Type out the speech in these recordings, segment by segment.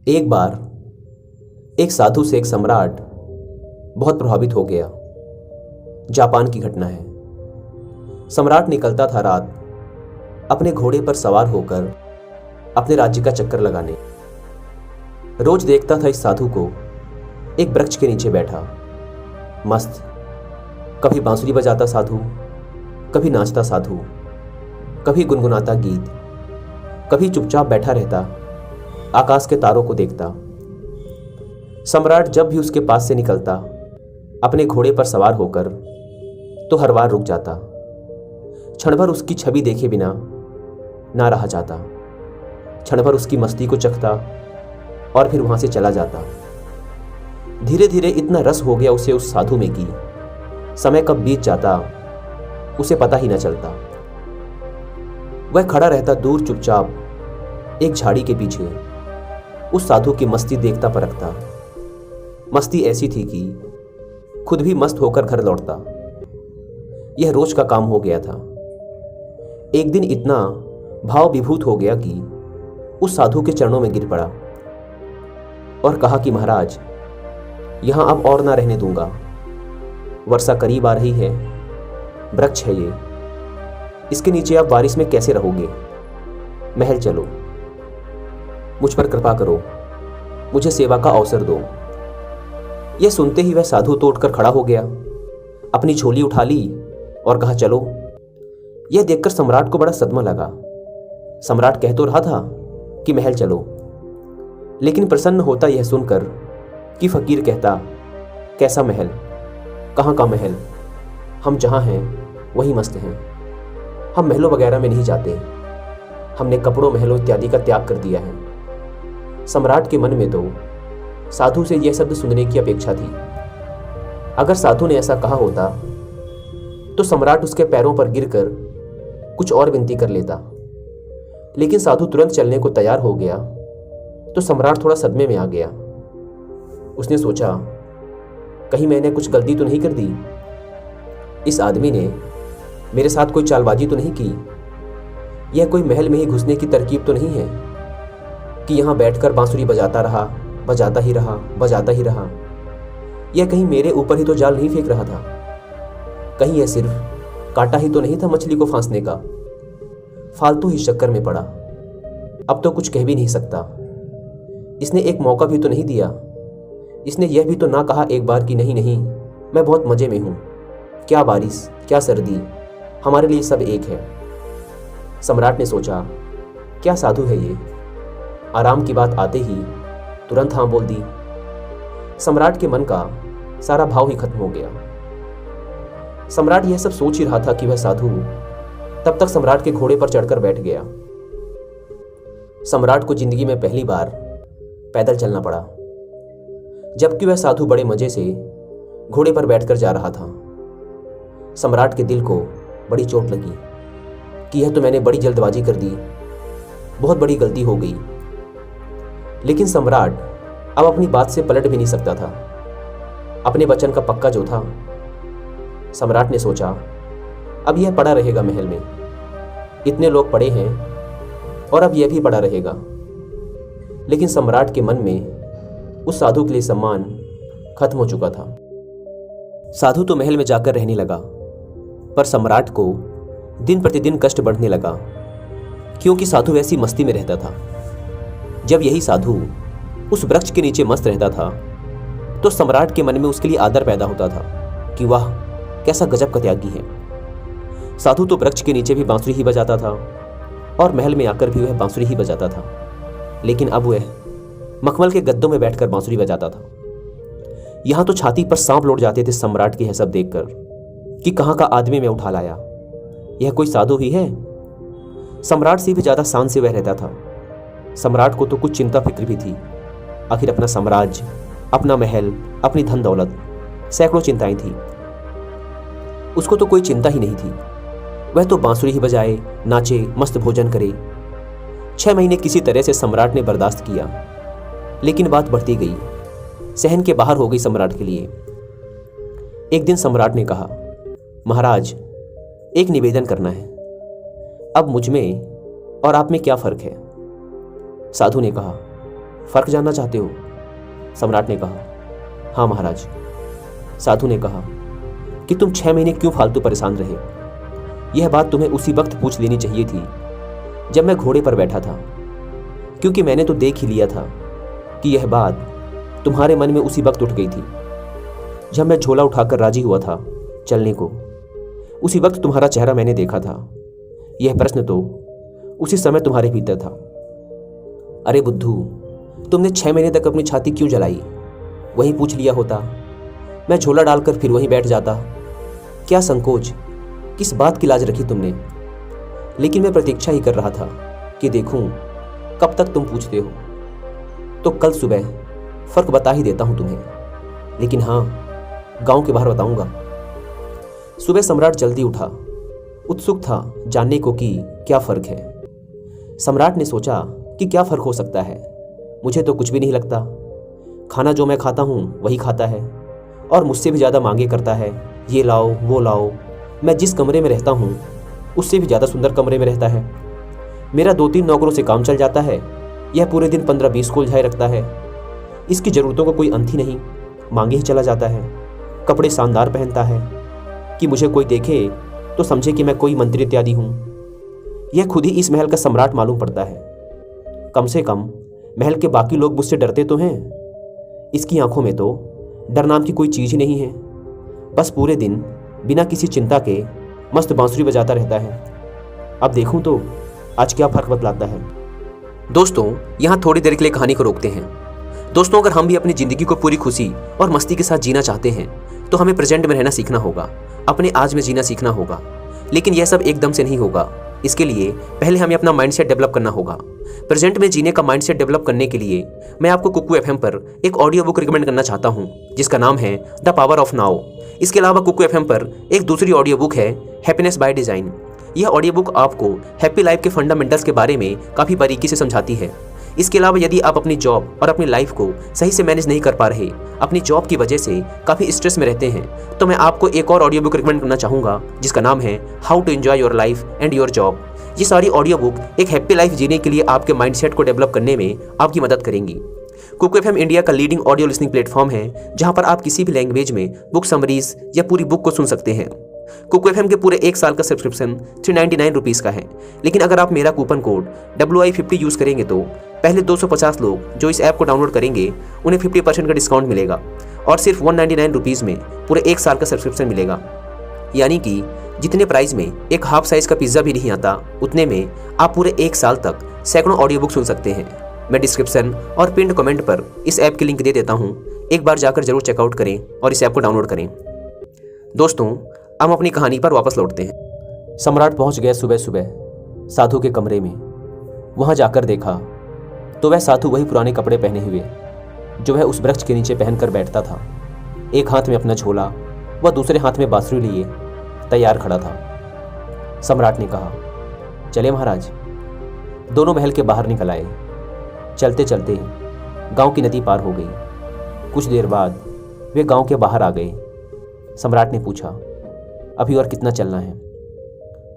एक बार एक साधु से एक सम्राट बहुत प्रभावित हो गया। जापान की घटना है। सम्राट निकलता था रात अपने घोड़े पर सवार होकर अपने राज्य का चक्कर लगाने। रोज देखता था इस साधु को एक वृक्ष के नीचे बैठा मस्त। कभी बांसुरी बजाता साधु, कभी नाचता साधु, कभी गुनगुनाता गीत, कभी चुपचाप बैठा रहता आकाश के तारों को देखता। सम्राट जब भी उसके पास से निकलता अपने घोड़े पर सवार होकर तो हर बार रुक जाता। क्षण भर उसकी छवि देखे बिना ना रहा जाता। क्षण भर उसकी मस्ती को चखता और फिर वहां से चला जाता। धीरे धीरे इतना रस हो गया उसे उस साधु में कि समय कब बीत जाता उसे पता ही न चलता। वह खड़ा रहता दूर चुपचाप एक झाड़ी के पीछे, उस साधु की मस्ती देखता परखता। मस्ती ऐसी थी कि खुद भी मस्त होकर घर लौटता। यह रोज का काम हो गया था। एक दिन इतना भाव विभूत हो गया कि उस साधु के चरणों में गिर पड़ा और कहा कि महाराज, यहां अब और ना रहने दूंगा। वर्षा करीब आ रही है, वृक्ष है ये, इसके नीचे आप बारिश में कैसे रहोगे? महल चलो, मुझ पर कृपा करो, मुझे सेवा का अवसर दो। यह सुनते ही वह साधु तो उठकर खड़ा हो गया, अपनी झोली उठा ली और कहा चलो। यह देखकर सम्राट को बड़ा सदमा लगा। सम्राट कह तो रहा था कि महल चलो, लेकिन प्रसन्न होता यह सुनकर कि फकीर कहता कैसा महल, कहाँ का महल, हम जहाँ हैं वही मस्त हैं। हम महलों वगैरह में नहीं जाते, हमने कपड़ों महलों इत्यादि का त्याग कर दिया है। सम्राट के मन में तो साधु से यह शब्द सुनने की अपेक्षा थी। अगर साधु ने ऐसा कहा होता तो सम्राट उसके पैरों पर गिरकर कुछ और विनती कर लेता, लेकिन साधु तुरंत चलने को तैयार हो गया तो सम्राट थोड़ा सदमे में आ गया। उसने सोचा कहीं मैंने कुछ गलती तो नहीं कर दी, इस आदमी ने मेरे साथ कोई चालबाजी तो नहीं की, यह कोई महल में ही घुसने की तरकीब तो नहीं है कि यहां बैठकर बांसुरी बजाता रहा, बजाता ही रहा, बजाता ही रहा। यह कहीं मेरे ऊपर ही तो जाल नहीं फेंक रहा था? कहीं यह सिर्फ कांटा ही तो नहीं था मछली को फांसने का? फालतू ही चक्कर में पड़ा। अब तो कुछ कह भी नहीं सकता। इसने एक मौका भी तो नहीं दिया। इसने यह भी तो ना कहा एक बार कि नहीं नहीं, मैं बहुत मजे में हूं, क्या बारिश क्या सर्दी, हमारे लिए सब एक है। सम्राट ने सोचा क्या साधु है ये, आराम की बात आते ही तुरंत हाँ बोल दी। सम्राट के मन का सारा भाव ही खत्म हो गया। सम्राट यह सब सोच ही रहा था कि वह साधु तब तक सम्राट के घोड़े पर चढ़कर बैठ गया। सम्राट को जिंदगी में पहली बार पैदल चलना पड़ा, जबकि वह साधु बड़े मजे से घोड़े पर बैठकर जा रहा था। सम्राट के दिल को बड़ी चोट लगी कि यह तो मैंने बड़ी जल्दबाजी कर दी, बहुत बड़ी गलती हो गई। लेकिन सम्राट अब अपनी बात से पलट भी नहीं सकता था। अपने वचन का पक्का जो था। सम्राट ने सोचा अब यह पड़ा रहेगा महल में, इतने लोग पड़े हैं और अब यह भी पड़ा रहेगा। लेकिन सम्राट के मन में उस साधु के लिए सम्मान खत्म हो चुका था। साधु तो महल में जाकर रहने लगा, पर सम्राट को दिन प्रतिदिन कष्ट बढ़ने लगा, क्योंकि साधु ऐसी मस्ती में रहता था। जब यही साधु उस वृक्ष के नीचे मस्त रहता था तो सम्राट के मन में उसके लिए आदर पैदा होता था कि वाह कैसा गजब का त्यागी है। साधु तो वृक्ष के नीचे भी बांसुरी ही बजाता था और महल में आकर भी वह बांसुरी ही बजाता था, लेकिन अब वह मखमल के गद्दों में बैठकर बांसुरी बजाता था। यहां तो छाती पर सांप लौट जाते थे सम्राट की यह सब देखकर कि कहां का आदमी में उठा लाया, यह कोई साधु ही है? सम्राट से भी ज्यादा शान से वह रहता था। सम्राट को तो कुछ चिंता फिक्र भी थी। आखिर अपना साम्राज्य, अपना महल, अपनी धन दौलत, सैकड़ों चिंताएं थी। उसको तो कोई चिंता ही नहीं थी। वह तो बांसुरी ही बजाए, नाचे, मस्त भोजन करे। 6 महीने किसी तरह से सम्राट ने बर्दाश्त किया, लेकिन बात बढ़ती गई, सहन के बाहर हो गई सम्राट के लिए। एक दिन सम्राट ने कहा, महाराज एक निवेदन करना है। अब मुझ में और आप में क्या फर्क है? साधु ने कहा, फर्क जानना चाहते हो? सम्राट ने कहा। हाँ महाराज। साधु ने कहा कि तुम 6 महीने क्यों फालतू परेशान रहे? यह बात तुम्हें उसी वक्त पूछ लेनी चाहिए थी जब मैं घोड़े पर बैठा था, क्योंकि मैंने तो देख ही लिया था कि यह बात तुम्हारे मन में उसी वक्त उठ गई थी जब मैं झोला उठाकर राजी हुआ था चलने को। उसी वक्त तुम्हारा चेहरा मैंने देखा था। यह प्रश्न तो उसी समय तुम्हारे भीतर था। अरे बुद्धू, तुमने 6 महीने तक अपनी छाती क्यों जलाई? वहीं पूछ लिया होता, मैं झोला डालकर फिर वहीं बैठ जाता। क्या संकोच, किस बात की लाज रखी तुमने? लेकिन मैं प्रतीक्षा ही कर रहा था कि देखूं कब तक तुम पूछते हो। तो कल सुबह फर्क बता ही देता हूं तुम्हें, लेकिन हाँ, गांव के बाहर बताऊंगा। सुबह सम्राट जल्दी उठा, उत्सुक था जानने को कि क्या फर्क है। सम्राट ने सोचा कि क्या फर्क हो सकता है, मुझे तो कुछ भी नहीं लगता। खाना जो मैं खाता हूं वही खाता है और मुझसे भी ज़्यादा मांगे करता है, ये लाओ वो लाओ। मैं जिस कमरे में रहता हूं उससे भी ज़्यादा सुंदर कमरे में रहता है। मेरा 2-3 नौकरों से काम चल जाता है। यह पूरे दिन 15-20 को उलझाए रखता है। इसकी ज़रूरतों का कोई अंत ही नहीं, मांगे ही चला जाता है। कपड़े शानदार पहनता है कि मुझे कोई देखे तो समझे कि मैं कोई मंत्री इत्यादि हूँ। यह खुद ही इस महल का सम्राट मालूम पड़ता है। कम से कम महल के बाकी लोग मुझसे डरते तो हैं। इसकी आंखों में तो डर नाम की कोई चीज़ ही नहीं है। बस पूरे दिन बिना किसी चिंता के मस्त बांसुरी बजाता रहता है। अब देखूं तो आज क्या फर्क बतलाता है। दोस्तों, यहाँ थोड़ी देर के लिए कहानी को रोकते हैं। दोस्तों, अगर हम भी अपनी ज़िंदगी को पूरी खुशी और मस्ती के साथ जीना चाहते हैं तो हमें प्रेजेंट में रहना सीखना होगा, अपने आज में जीना सीखना होगा। लेकिन यह सब एकदम से नहीं होगा। इसके लिए पहले हमें अपना माइंडसेट डेवलप करना होगा। प्रेजेंट में जीने का माइंडसेट डेवलप करने के लिए मैं आपको कुकू एफएम पर एक ऑडियो बुक रिकमेंड करना चाहता हूं, जिसका नाम है द पावर ऑफ नाउ। इसके अलावा कुकू एफएम पर एक दूसरी ऑडियो बुक है, हैप्पीनेस बाय डिजाइन। यह ऑडियो बुक आपको हैप्पी लाइफ के फंडामेंटल्स के बारे में काफ़ी बारीकी से समझाती है। इसके अलावा यदि आप अपनी जॉब और अपनी लाइफ को सही से मैनेज नहीं कर पा रहे, अपनी जॉब की वजह से काफ़ी स्ट्रेस में रहते हैं, तो मैं आपको एक और ऑडियो बुक रिकमेंड करना चाहूँगा, जिसका नाम है how to enjoy your life and your job. ये सारी ऑडियो बुक एक हैप्पी लाइफ जीने के लिए आपके माइंडसेट को डेवलप करने में आपकी मदद करेंगी। कुकू एफएम इंडिया का लीडिंग ऑडियो लिसनिंग प्लेटफॉर्म है, जहां पर आप किसी भी लैंग्वेज में बुक समरीज या पूरी बुक को सुन सकते हैं। कुकू एफएम के पूरे 1 साल का सब्सक्रिप्शन 399 रुपीज़ का है। लेकिन अगर आप मेरा कूपन कोड WI50 यूज़ करेंगे तो पहले 250 लोग जो इस ऐप को डाउनलोड करेंगे उन्हें 50% का डिस्काउंट मिलेगा और सिर्फ 199 रुपीज़ में पूरे 1 साल का सब्सक्रिप्शन मिलेगा। यानी कि जितने प्राइस में एक हाफ साइज का पिज्ज़ा भी नहीं आता, उतने में आप पूरे 1 साल तक सैकड़ों ऑडियो बुक सुन सकते हैं। मैं डिस्क्रिप्शन और पिन्ड कमेंट पर इस ऐप की लिंक दे देता हूँ, एक बार जाकर जरूर चेकआउट करें और इस ऐप को डाउनलोड करें। दोस्तों, हम अपनी कहानी पर वापस लौटते हैं। सम्राट पहुँच गया सुबह सुबह साधु के कमरे में। वहाँ जाकर देखा तो वह साधु वही पुराने कपड़े पहने हुए जो वह उस वृक्ष के नीचे पहनकर बैठता था। एक हाथ में अपना झोला व दूसरे हाथ में बांसुरी लिए तैयार खड़ा था। सम्राट ने कहा, चले महाराज। दोनों महल के बाहर निकल आए। चलते चलते गांव की नदी पार हो गई। कुछ देर बाद वे गांव के बाहर आ गए। सम्राट ने पूछा, अभी और कितना चलना है?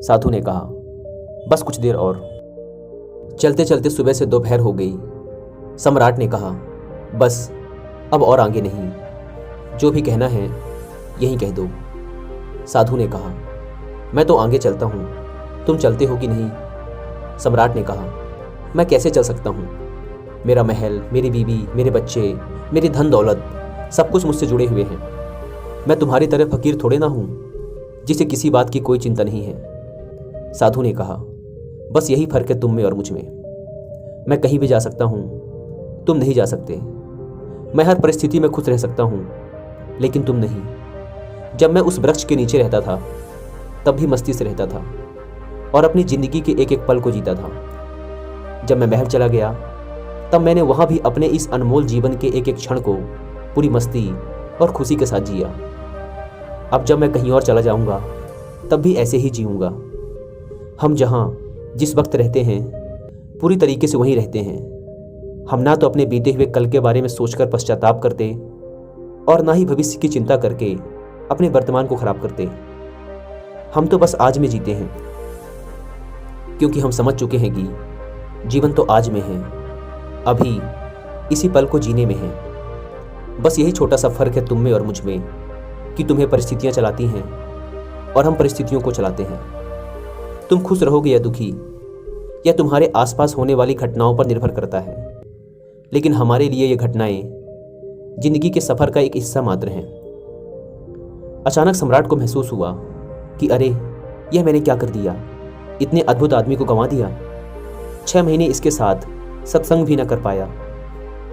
साधु ने कहा, बस कुछ देर और। चलते चलते सुबह से दोपहर हो गई। सम्राट ने कहा, बस अब और आगे नहीं, जो भी कहना है यही कह दो। साधु ने कहा, मैं तो आगे चलता हूँ, तुम चलते हो कि नहीं? सम्राट ने कहा, मैं कैसे चल सकता हूँ? मेरा महल, मेरी बीवी, मेरे बच्चे, मेरी धन दौलत सब कुछ मुझसे जुड़े हुए हैं। मैं तुम्हारी तरह फकीर थोड़े ना हूँ जिसे किसी बात की कोई चिंता नहीं है। साधु ने कहा, बस यही फर्क है तुम में और मुझ में। मैं कहीं भी जा सकता हूँ, तुम नहीं जा सकते। मैं हर परिस्थिति में खुश रह सकता हूँ, लेकिन तुम नहीं। जब मैं उस वृक्ष के नीचे रहता था तब भी मस्ती से रहता था और अपनी जिंदगी के एक एक पल को जीता था। जब मैं महल चला गया तब मैंने वहाँ भी अपने इस अनमोल जीवन के एक एक क्षण को पूरी मस्ती और खुशी के साथ जिया। अब जब मैं कहीं और चला जाऊँगा तब भी ऐसे ही जीऊँगा। हम जहाँ जिस वक्त रहते हैं पूरी तरीके से वहीं रहते हैं। हम ना तो अपने बीते हुए कल के बारे में सोचकर पश्चाताप करते और ना ही भविष्य की चिंता करके अपने वर्तमान को खराब करते। हम तो बस आज में जीते हैं, क्योंकि हम समझ चुके हैं कि जीवन तो आज में है, अभी इसी पल को जीने में है। बस यही छोटा सा फर्क है तुम में और मुझ में कि तुम्हें परिस्थितियां चलाती हैं और हम परिस्थितियों को चलाते हैं। तुम खुश रहोगे या दुखी, यह तुम्हारे आसपास होने वाली घटनाओं पर निर्भर करता है, लेकिन हमारे लिए ये घटनाएं जिंदगी के सफर का एक हिस्सा मात्र हैं। अचानक सम्राट को महसूस हुआ कि अरे, यह मैंने क्या कर दिया, इतने अद्भुत आदमी को गंवा दिया। 6 महीने इसके साथ सत्संग भी न कर पाया।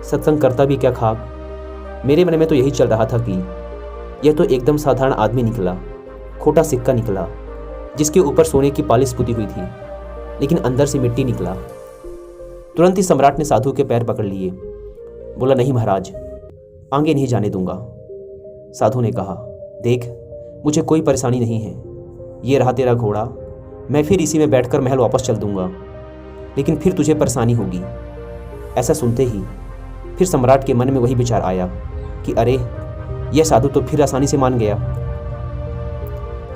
सत्संग करता भी क्या खाक। मेरे मन में तो यही चल रहा था कि यह तो एकदम साधारण आदमी निकला, खोटा सिक्का निकला, जिसके ऊपर सोने की पालिश पुती हुई थी, लेकिन अंदर से मिट्टी निकला। तुरंत ही सम्राट ने साधु के पैर पकड़ लिए। बोला, नहीं महाराज, आगे नहीं जाने दूंगा। साधु ने कहा, देख, मुझे कोई परेशानी नहीं है। ये रहा तेरा घोड़ा, मैं फिर इसी में बैठकर महल वापस चल दूंगा, लेकिन फिर तुझे परेशानी होगी। ऐसा सुनते ही फिर सम्राट के मन में वही विचार आया कि अरे, यह साधु तो फिर आसानी से मान गया।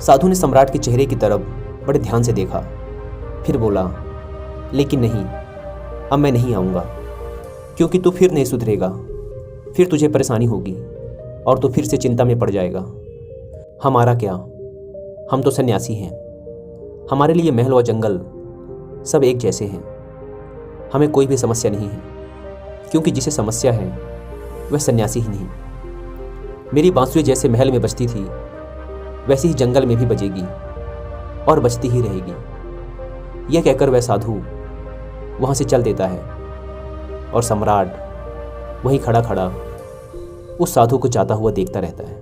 साधु ने सम्राट के चेहरे की तरफ बड़े ध्यान से देखा, फिर बोला, लेकिन नहीं, अब मैं नहीं आऊँगा, क्योंकि तू फिर नहीं सुधरेगा। फिर तुझे परेशानी होगी और तू फिर से चिंता में पड़ जाएगा। हमारा क्या, हम तो सन्यासी हैं। हमारे लिए महल और जंगल सब एक जैसे हैं। हमें कोई भी समस्या नहीं है, क्योंकि जिसे समस्या है वह सन्यासी ही नहीं। मेरी बांसुरी जैसे महल में बजती थी, वैसे ही जंगल में भी बजेगी और बजती ही रहेगी। यह कहकर वह साधु वहाँ से चल देता है और सम्राट वहीं खड़ा खड़ा उस साधु को जाता हुआ देखता रहता है।